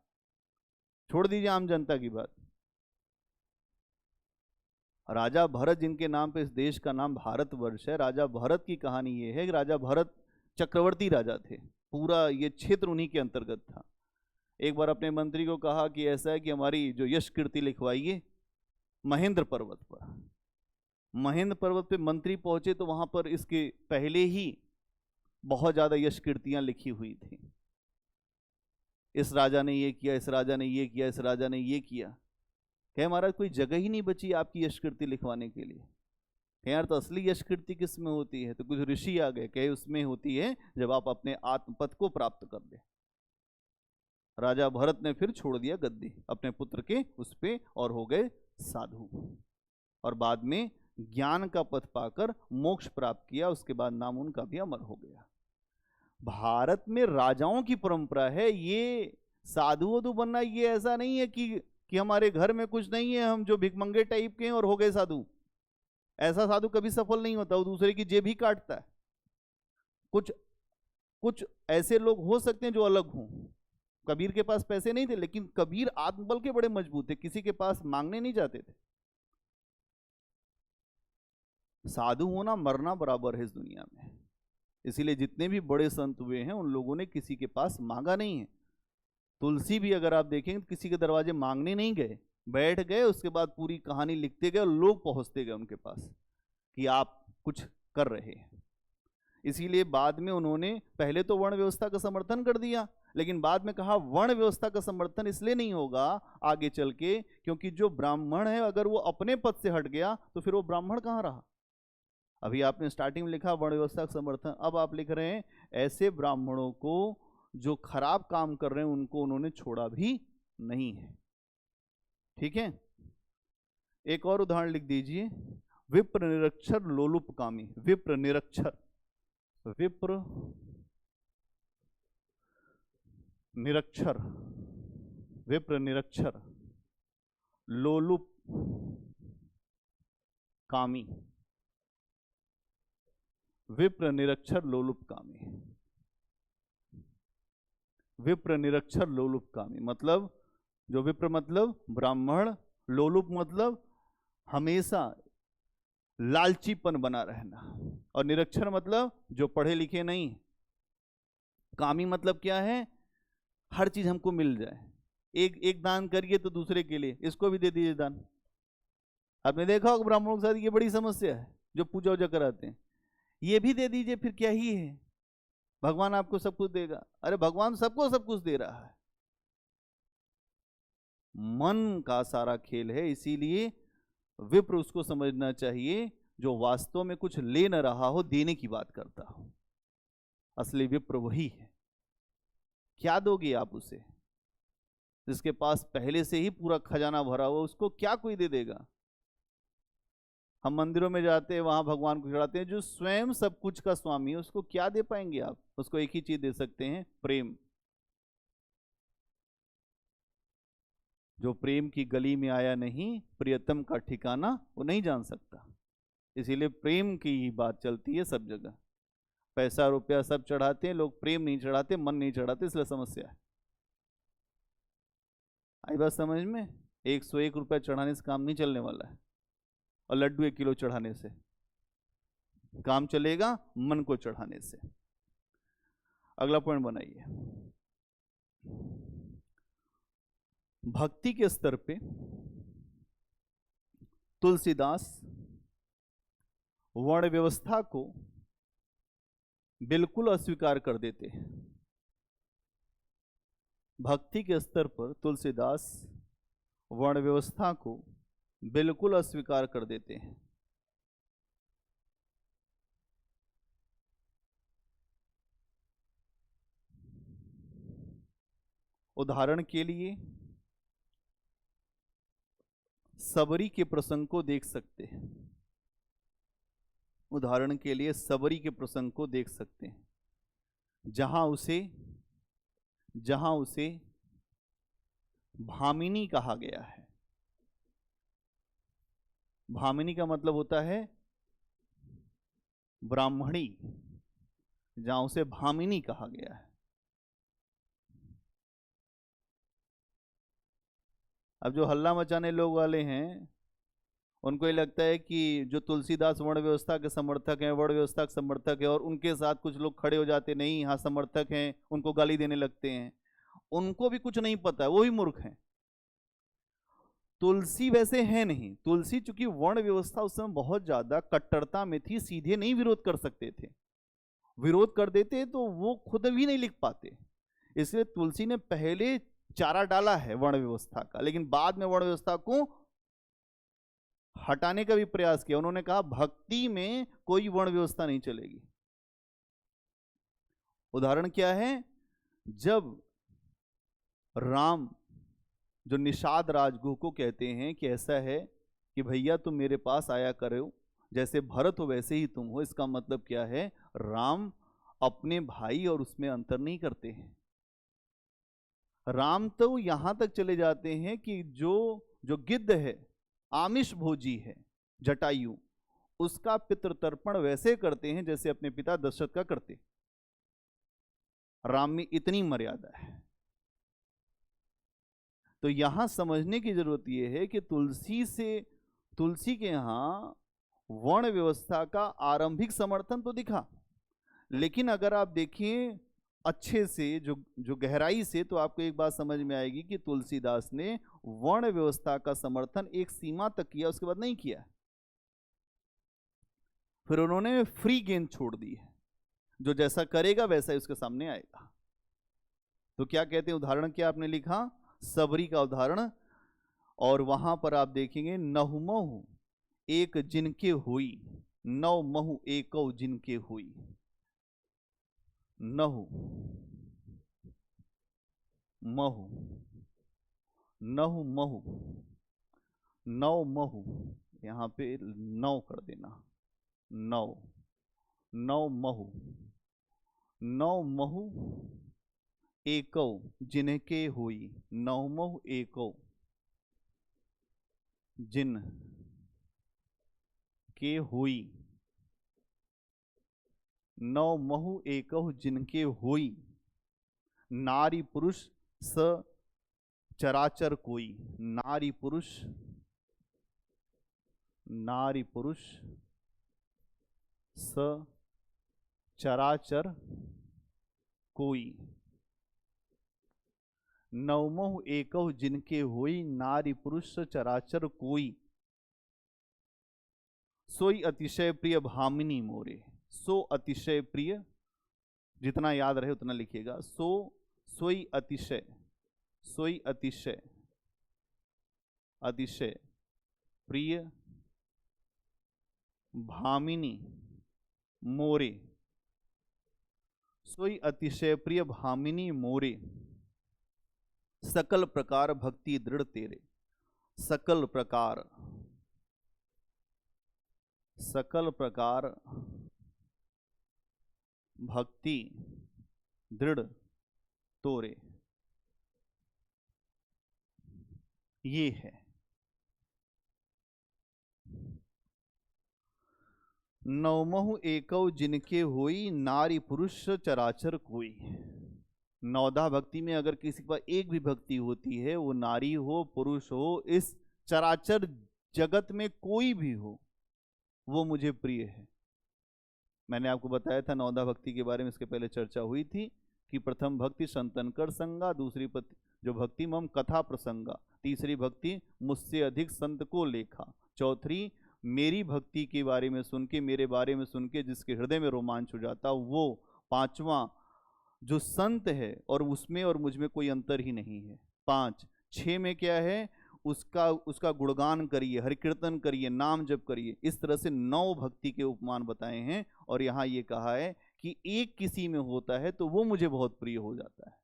छोड़ दीजिए आम जनता की बात। राजा भरत जिनके नाम पे इस देश का नाम भारतवर्ष है, राजा भरत की कहानी ये है कि राजा भरत चक्रवर्ती राजा थे। पूरा ये क्षेत्र उन्हीं के अंतर्गत था। एक बार अपने मंत्री को कहा कि ऐसा है कि हमारी जो यश कीर्ति लिखवाइए महेंद्र पर्वत पर। महेंद्र पर्वत पे मंत्री पहुंचे तो वहां पर इसके पहले ही बहुत ज्यादा यश कीर्तियां लिखी हुई थी। इस राजा ने ये किया, इस राजा ने ये किया, इस राजा ने ये किया। कहे महाराज कोई जगह ही नहीं बची आपकी यश कीर्ति लिखवाने के लिए। कहे यार तो असली यश कीर्ति किस में होती है? तो कुछ ऋषि आ गए, कहे उसमें होती है जब आप अपने आत्मपद को प्राप्त कर ले। राजा भरत ने फिर छोड़ दिया गद्दी अपने पुत्र के उस पे और हो गए साधु, और बाद में ज्ञान का पथ पाकर मोक्ष प्राप्त किया। उसके बाद नाम उनका भी अमर हो गया। भारत में राजाओं की परंपरा है, ये साधु वधु बनना ये ऐसा नहीं है कि हमारे घर में कुछ नहीं है, हम जो भिखमंगे टाइप के हैं और हो गए साधु। ऐसा साधु कभी सफल नहीं होता, वो दूसरे की जेब ही काटता है। कुछ ऐसे लोग हो सकते हैं जो अलग हों। कबीर के पास पैसे नहीं थे, लेकिन कबीर आत्मबल के बड़े मजबूत थे, किसी के पास मांगने नहीं जाते थे। साधु होना मरना बराबर है इस दुनिया में। इसीलिए जितने भी बड़े संत हुए हैं उन लोगों ने किसी के पास मांगा नहीं है। तुलसी भी अगर आप देखेंगे तो किसी के दरवाजे मांगने नहीं गए, बैठ गए, उसके बाद पूरी कहानी लिखते गए और लोग पहुंचते गए उनके पास कि आप कुछ कर रहे हैं। इसीलिए बाद में उन्होंने पहले तो वर्ण व्यवस्था का समर्थन कर दिया, लेकिन बाद में कहा वर्ण व्यवस्था का समर्थन इसलिए नहीं होगा आगे चल के, क्योंकि जो ब्राह्मण है अगर वो अपने पद से हट गया तो फिर वो ब्राह्मण कहाँ रहा। अभी आपने स्टार्टिंग में लिखा वर्ण व्यवस्था का समर्थन, अब आप लिख रहे हैं ऐसे ब्राह्मणों को जो खराब काम कर रहे हैं उनको उन्होंने छोड़ा भी नहीं है। ठीक है, एक और उदाहरण लिख दीजिए। विप्र निरक्षर लोलुपकामी। विप्र निरक्षर, विप्र निरक्षर, विप्र निरक्षर लोलुप कामी। विप्र निरक्षर लोलुपकामी। विप्र निरक्षर लोलुपकामी मतलब, जो विप्र मतलब ब्राह्मण, लोलुप मतलब हमेशा लालचीपन बना रहना, और निरक्षर मतलब जो पढ़े लिखे नहीं। कामी मतलब क्या है, हर चीज हमको मिल जाए। एक दान करिए तो दूसरे के लिए इसको भी दे दीजिए दान। आपने देखा होगा ब्राह्मणों के साथ ये बड़ी समस्या है, जो पूजा वूजा कराते हैं, ये भी दे दीजिए फिर क्या ही है, भगवान आपको सब कुछ देगा। अरे भगवान सबको सब कुछ दे रहा है, मन का सारा खेल है। इसीलिए विप्र उसको समझना चाहिए जो वास्तव में कुछ ले न रहा हो, देने की बात करता हो। असली विप्र वही है। क्या दोगे आप उसे, जिसके पास पहले से ही पूरा खजाना भरा हुआ, उसको क्या कोई दे देगा। हम मंदिरों में जाते हैं, वहां भगवान को चढ़ाते हैं, जो स्वयं सब कुछ का स्वामी है, उसको क्या दे पाएंगे आप। उसको एक ही चीज दे सकते हैं, प्रेम। जो प्रेम की गली में आया नहीं, प्रियतम का ठिकाना वो नहीं जान सकता। इसीलिए प्रेम की ही बात चलती है सब जगह। पैसा रुपया सब चढ़ाते हैं लोग, प्रेम नहीं चढ़ाते, मन नहीं चढ़ाते, इसलिए समस्या है। आई बात समझ में। 101 रुपया चढ़ाने से काम नहीं चलने वाला है, और लड्डू 1 किलो चढ़ाने से काम चलेगा, मन को चढ़ाने से। अगला पॉइंट बनाइए। भक्ति के स्तर पे तुलसीदास वर्ण व्यवस्था को बिल्कुल अस्वीकार कर देते हैं। भक्ति के स्तर पर तुलसीदास वर्ण व्यवस्था को बिल्कुल अस्वीकार कर देते हैं। उदाहरण के लिए सबरी के प्रसंग को देख सकते हैं। उदाहरण के लिए सबरी के प्रसंग को देख सकते हैं, जहां उसे भामिनी कहा गया है। भामिनी का मतलब होता है ब्राह्मणी, जहां उसे भामिनी कहा गया है। अब जो हल्ला मचाने लोग वाले हैं, उनको ये लगता है कि जो तुलसीदास वर्ण व्यवस्था के समर्थक हैं, वर्ण व्यवस्था के समर्थक है, और उनके साथ कुछ लोग खड़े हो जाते, नहीं यहाँ समर्थक हैं, उनको गाली देने लगते हैं। उनको भी कुछ नहीं पता है, वो भी मूर्ख हैं। तुलसी वैसे है नहीं। तुलसी चूंकि वर्ण व्यवस्था उस समय बहुत ज्यादा कट्टरता में थी, सीधे नहीं विरोध कर सकते थे। विरोध कर देते तो वो खुद भी नहीं लिख पाते, इसलिए तुलसी ने पहले चारा डाला है वर्ण व्यवस्था का, लेकिन बाद में वर्ण व्यवस्था को हटाने का भी प्रयास किया। उन्होंने कहा भक्ति में कोई वर्ण व्यवस्था नहीं चलेगी। उदाहरण क्या है, जब राम जो निषाद राजगुह को कहते हैं कि ऐसा है कि भैया तुम मेरे पास आया करो, जैसे भरत हो वैसे ही तुम हो। इसका मतलब क्या है? राम अपने भाई और उसमें अंतर नहीं करते हैं। राम तो यहां तक चले जाते हैं कि जो जो गिद्ध है, आमिष भोजी है, जटायु, उसका पितृतर्पण वैसे करते हैं जैसे अपने पिता दशरथ का करते। राम में इतनी मर्यादा है। तो यहां समझने की जरूरत यह है कि तुलसी के यहां वर्ण व्यवस्था का आरंभिक समर्थन तो दिखा, लेकिन अगर आप देखें अच्छे से, जो गहराई से, तो आपको एक बात समझ में आएगी कि तुलसीदास ने वर्ण व्यवस्था का समर्थन एक सीमा तक किया, उसके बाद नहीं किया। फिर उन्होंने फ्री गेंद छोड़ दी है, जो जैसा करेगा वैसा ही उसके सामने आएगा। तो क्या कहते हैं, उदाहरण क्या आपने लिखा, सबरी का उदाहरण, और वहां पर आप देखेंगे नहुमहु एक जिनके हुई, नौ महु एकौ जिनके हुई। नहु महु, नहु महु, नौ महु, यहां पे 9 कर देना, 9, नौ महु, नौ महु एकौ जिनके हुई, नौ महु एकौ जिन के हुई, नौ महु एकहु जिनके हुई, नारी पुरुष स चराचर कोई। नारी पुरुष, नारी पुरुष स चराचर कोई। नवमहु एकहु जिनके हुई, नारी पुरुष स चराचर कोई। सोई अतिशय प्रिय भामिनी मोरे। सो अतिशय प्रिय, जितना याद रहे उतना लिखिएगा। सोई अतिशय, सोई अतिशय, अतिशय प्रिय भामिनी मोरे। सोई अतिशय प्रिय भामिनी मोरे, सकल प्रकार भक्ति दृढ़ तेरे। सकल प्रकार, सकल प्रकार भक्ति दृढ़ तोरे, ये है। नवमहु एकौ जिनके होई, नारी पुरुष चराचर कोई। नवधा भक्ति में अगर किसी के पास एक भी भक्ति होती है, वो नारी हो पुरुष हो, इस चराचर जगत में कोई भी हो, वो मुझे प्रिय है। मैंने आपको बताया था नवधा भक्ति के बारे में, इसके पहले चर्चा हुई थी कि प्रथम भक्ति संतनकर संगा, दूसरी जो भक्ति मम कथा प्रसंगा, तीसरी भक्ति मुझसे अधिक संत को लेखा, चौथी मेरी भक्ति के बारे में सुन के, मेरे बारे में सुन के जिसके हृदय में रोमांच हो जाता वो, पांचवा जो संत है और उसमें और मुझ में कोई अंतर ही नहीं है, 5। 6 में क्या है, उसका गुणगान करिए, हरि कीर्तन करिए, नाम जप करिए। इस तरह से 9 भक्ति के उपमान बताए हैं, और यहाँ ये कहा है कि एक किसी में होता है तो वो मुझे बहुत प्रिय हो जाता है।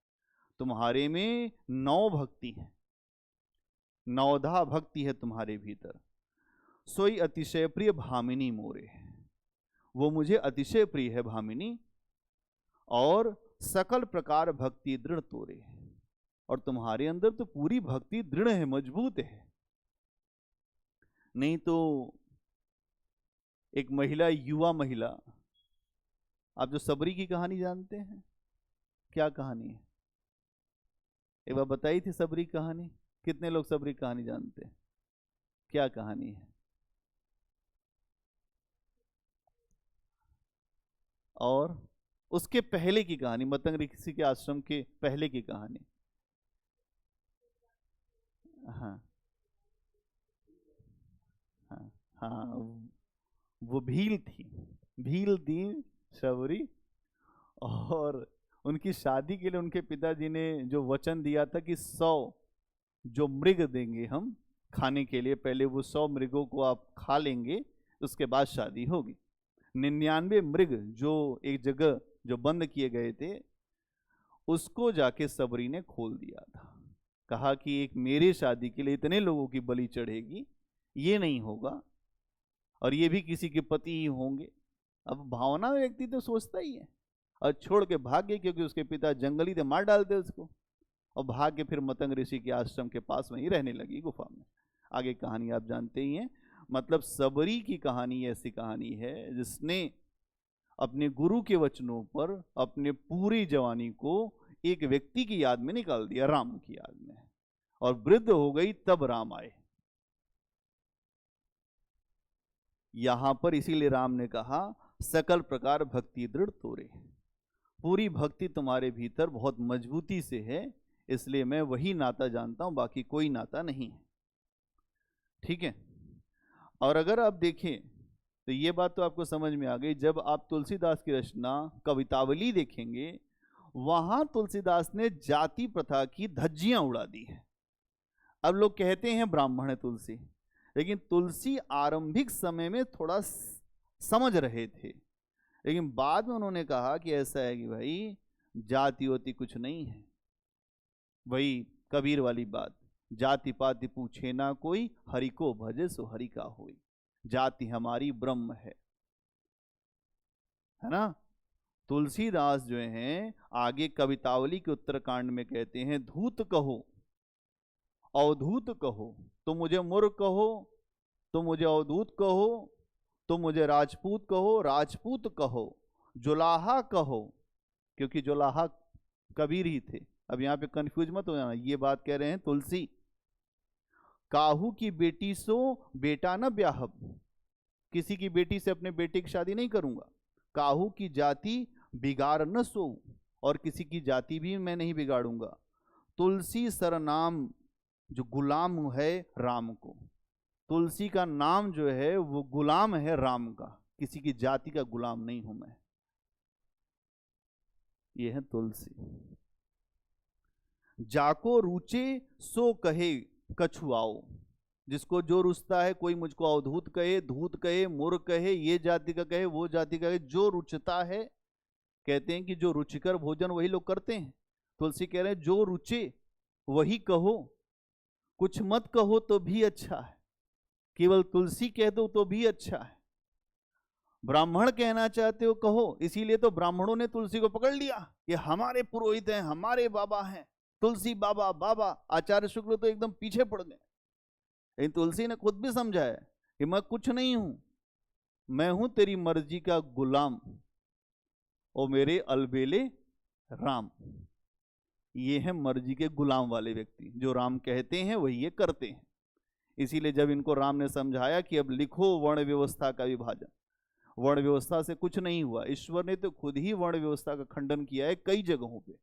तुम्हारे में 9 भक्ति है, 9धा भक्ति है तुम्हारे भीतर। सोई अतिशय प्रिय भामिनी मोरे, वो मुझे अतिशय प्रिय है भामिनी, और सकल प्रकार भक्ति दृढ़ तोरे, और तुम्हारे अंदर तो पूरी भक्ति दृढ़ है, मजबूत है। नहीं तो एक महिला, युवा महिला, आप जो सबरी की कहानी जानते हैं, क्या कहानी है, एक बार बताई थी सबरी कहानी। कितने लोग सबरी कहानी जानते हैं? क्या कहानी है? और उसके पहले की कहानी, मतंग ऋषि के आश्रम के पहले की कहानी। हाँ हाँ हाँ, वो भील थी शबरी, और उनकी शादी के लिए उनके पिताजी ने जो वचन दिया था कि 100 जो मृग देंगे हम खाने के लिए, पहले वो 100 मृगों को आप खा लेंगे, उसके बाद शादी होगी। 99 मृग जो एक जगह जो बंद किए गए थे, उसको जाके सबरी ने खोल दिया था। कहा कि एक मेरे शादी के लिए इतने लोगों की बलि चढ़ेगी, ये नहीं होगा, और ये भी किसी के पति ही होंगे। अब भावना में व्यक्ति तो सोचता ही है, और छोड़ के भाग गए क्योंकि उसके पिता जंगली थे, मार डालते उसको, और भाग के फिर मतंग ऋषि के आश्रम के पास वहीं रहने लगी गुफा में। आगे कहानी आप जानते ही हैं। मतलब सबरी की कहानी ऐसी कहानी है जिसने अपने गुरु के वचनों पर अपने पूरी जवानी को एक व्यक्ति की याद में निकाल दिया, राम की याद में, और वृद्ध हो गई तब राम आए। यहां पर इसीलिए राम ने कहा सकल प्रकार भक्ति दृढ़ तोरे, पूरी भक्ति तुम्हारे भीतर बहुत मजबूती से है, इसलिए मैं वही नाता जानता हूं, बाकी कोई नाता नहीं है। ठीक है। और अगर आप देखें तो ये बात तो आपको समझ में आ गई, जब आप तुलसीदास की रचना कवितावली देखेंगे, वहां तुलसीदास ने जाति प्रथा की धज्जियां उड़ा दी है। अब लोग कहते हैं ब्राह्मण है तुलसी, लेकिन तुलसी आरंभिक समय में थोड़ा समझ रहे थे, लेकिन बाद में उन्होंने कहा कि ऐसा है कि भाई जाति होती कुछ नहीं है। वही कबीर वाली बात, जाति पाति पूछे ना कोई, हरि को भजे सो हरि का होई, जाति हमारी ब्रह्म है ना। तुलसीदास जो हैं आगे कवितावली के उत्तरकांड में कहते हैं, धूत कहो अवधूत कहो, तो मुझे मूर्ख कहो, तो मुझे अवधूत कहो, तो मुझे राजपूत कहो, राजपूत कहो, जुलाहा कहो, क्योंकि जुलाहा कबीर ही थे। अब यहां पे कंफ्यूज मत हो जाना, ये बात कह रहे हैं तुलसी। काहू की बेटी सो बेटा न ब्याहब, किसी की बेटी से अपने बेटे की शादी नहीं करूंगा। काहू की जाति बिगाड़ न सो, और किसी की जाति भी मैं नहीं बिगाड़ूंगा। तुलसी सरनाम, जो गुलाम है राम को, तुलसी का नाम जो है वो गुलाम है राम का, किसी की जाति का गुलाम नहीं हूं मैं। ये है तुलसी। जाको रुचे सो कहे कछुआओ, जिसको जो रुचता है, कोई मुझको अवधूत कहे, धूत कहे, मूर्ख कहे, ये जाति का कहे, वो जाति का कहे, जो रुचता है। कहते हैं कि जो रुचिकर भोजन वही लोग करते हैं। तुलसी कह रहे हैं जो रुचे वही कहो, कुछ मत कहो तो भी अच्छा है, केवल तुलसी कह दो तो भी अच्छा है। ब्राह्मण कहना चाहते हो कहो, इसीलिए तो ब्राह्मणों ने तुलसी को पकड़ लिया, ये हमारे पुरोहित हैं, हमारे बाबा हैं, तुलसी बाबा बाबा। आचार्य शुक्ल तो एकदम पीछे पड़ गए, लेकिन तुलसी ने खुद भी समझाया कि मैं कुछ नहीं हूं, मैं हूं तेरी मर्जी का गुलाम, ओ मेरे अलबेले राम। ये है मर्जी के गुलाम वाले व्यक्ति, जो राम कहते हैं वही ये करते हैं। इसीलिए जब इनको राम ने समझाया कि अब लिखो वर्ण व्यवस्था का विभाजन, वर्ण व्यवस्था से कुछ नहीं हुआ, ईश्वर ने तो खुद ही वर्ण व्यवस्था का खंडन किया है कई जगहों पे।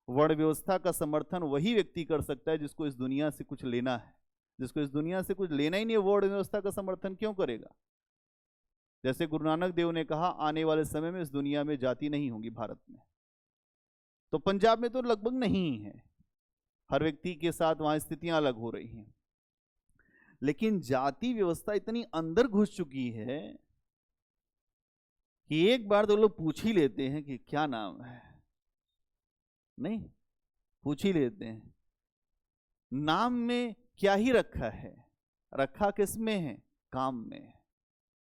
वर्ण व्यवस्था का समर्थन वही व्यक्ति कर सकता है जिसको इस दुनिया से कुछ लेना है, जिसको इस दुनिया से कुछ लेना ही नहीं है, वर्ण व्यवस्था का समर्थन क्यों करेगा। जैसे गुरु नानक देव ने कहा आने वाले समय में इस दुनिया में जाति नहीं होगी भारत में, तो पंजाब में तो लगभग नहीं है, हर व्यक्ति के साथ वहां स्थितियां अलग हो रही हैं। लेकिन जाति व्यवस्था इतनी अंदर घुस चुकी है कि एक बार तो लोग पूछ ही लेते हैं कि क्या नाम है, नहीं पूछ ही लेते हैं, नाम में क्या ही रखा है, रखा किसमें है, काम में।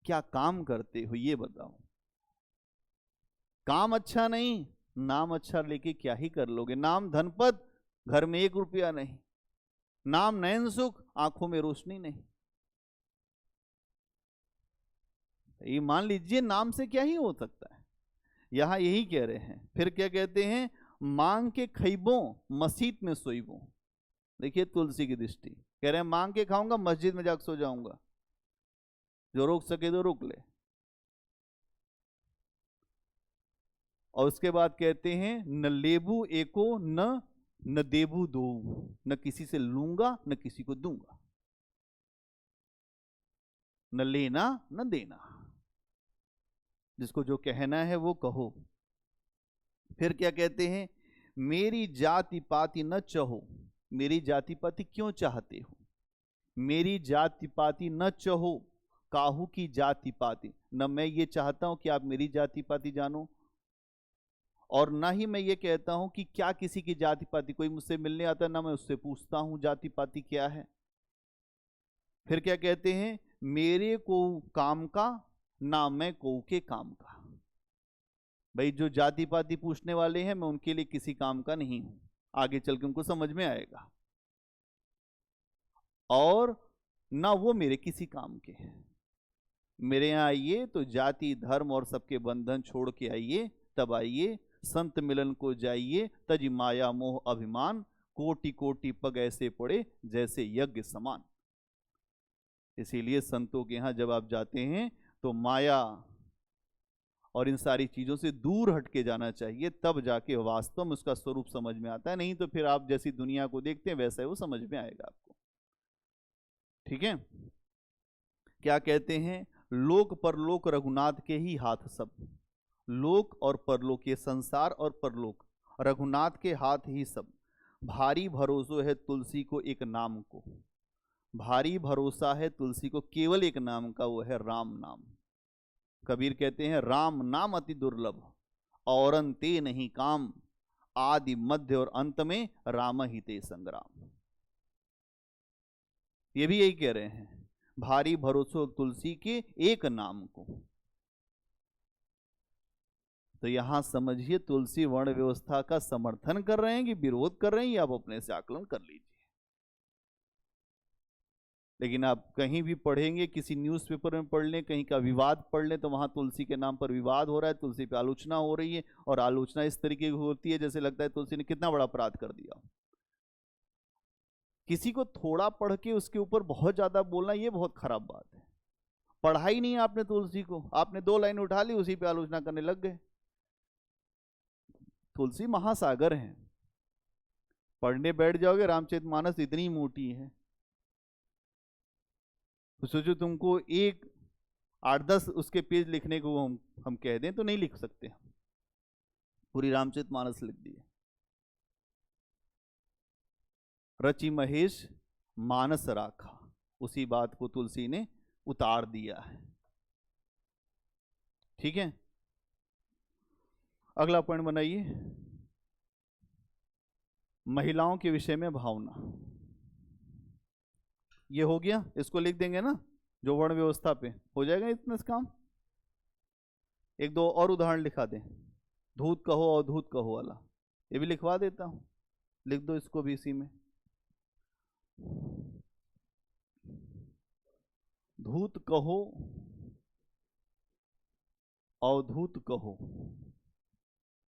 क्या काम करते हो ये बताओ। काम अच्छा नहीं, नाम अच्छा लेके क्या ही कर लोगे। नाम धनपद, घर में 1 रुपया नहीं। नाम नयन सुख, आंखों में रोशनी नहीं। ये मान लीजिए नाम से क्या ही हो सकता है। यहां यही कह रहे हैं। फिर क्या कहते हैं, मांग के खइबो मस्जिद में सोइबो। देखिए तुलसी की दृष्टि, कह रहे हैं मांग के खाऊंगा, मस्जिद में जाकर सो जाऊंगा, जो रोक सके तो रोक ले। और उसके बाद कहते हैं न लेबू एको न देबू दो, न किसी से लूंगा न किसी को दूंगा, न लेना न देना, जिसको जो कहना है वो कहो। फिर क्या कहते हैं, मेरी जाति पाति न चाहो। मेरी जाति पाति क्यों चाहते हो, मेरी जाति पाति न चाहो, काहू की जाति पाति, न मैं ये चाहता हूं कि आप मेरी जाति पाति जानो, और ना ही मैं ये कहता हूं कि क्या किसी की जाति पाति, कोई मुझसे मिलने आता है ना मैं उससे पूछता हूं जाति पाति क्या है। फिर क्या कहते हैं, मेरे को काम का ना मैं को के काम का। भाई जो जाति पाति पूछने वाले हैं मैं उनके लिए किसी काम का नहीं हूं, आगे चल के उनको समझ में आएगा। और ना वो मेरे किसी काम के हैं। मेरे यहाँ आइए तो जाति धर्म और सबके बंधन छोड़ के आइए, तब आइए संत मिलन को जाइए, तज माया मोह अभिमान, कोटि कोटि पग ऐसे पड़े जैसे यज्ञ समान। इसीलिए संतों के यहाँ जब आप जाते हैं तो माया और इन सारी चीजों से दूर हटके जाना चाहिए, तब जाके वास्तव में उसका स्वरूप समझ में आता है। नहीं तो फिर आप जैसी दुनिया को देखते हैं वैसा ही वो समझ में आएगा आपको। ठीक है, क्या कहते हैं, लोक परलोक रघुनाथ के ही हाथ सब। लोक और परलोक, ये संसार और परलोक रघुनाथ के हाथ ही सब। भारी भरोसा है तुलसी को एक नाम को, भारी भरोसा है तुलसी को केवल एक नाम का, वो है राम नाम। कबीर कहते हैं राम नाम अति दुर्लभ, औरन ते नहीं काम, आदि मध्य और अंत में राम ही ते संग्राम। ये भी यही कह रहे हैं, भारी भरोसा तुलसी के एक नाम को। तो यहां समझिए तुलसी वर्ण व्यवस्था का समर्थन कर रहे हैं कि विरोध कर रहे हैं, ये आप अपने से आकलन कर लीजिए। लेकिन आप कहीं भी पढ़ेंगे, किसी न्यूज़पेपर में पढ़ लें, कहीं का विवाद पढ़ लें, तो वहां तुलसी के नाम पर विवाद हो रहा है, तुलसी पे आलोचना हो रही है। और आलोचना इस तरीके की होती है जैसे लगता है तुलसी ने कितना बड़ा अपराध कर दिया। किसी को थोड़ा पढ़ के उसके ऊपर बहुत ज्यादा बोलना, ये बहुत खराब बात है। पढ़ा ही नहीं आपने तुलसी को, आपने 2 लाइन उठा ली, उसी पे आलोचना करने लग गए। तुलसी महासागर है, पढ़ने बैठ जाओगे रामचरितमानस इतनी मोटी है, तो सोचो तुमको 8-10 उसके पेज लिखने को हम कह दें तो नहीं लिख सकते। पूरी रामचरितमानस लिख दी। रचि महेश मानस राखा, उसी बात को तुलसी ने उतार दिया है। ठीक है, अगला पॉइंट बनाइए, महिलाओं के विषय में भावना। ये हो गया, इसको लिख देंगे ना, जो वर्ण व्यवस्था पे हो जाएगा इतना काम। 1-2 और उदाहरण लिखा दें, धूत कहो और धूत कहो वाला, ये भी लिखवा देता हूं, लिख दो इसको भी इसी में। धूत कहो अवधूत कहो,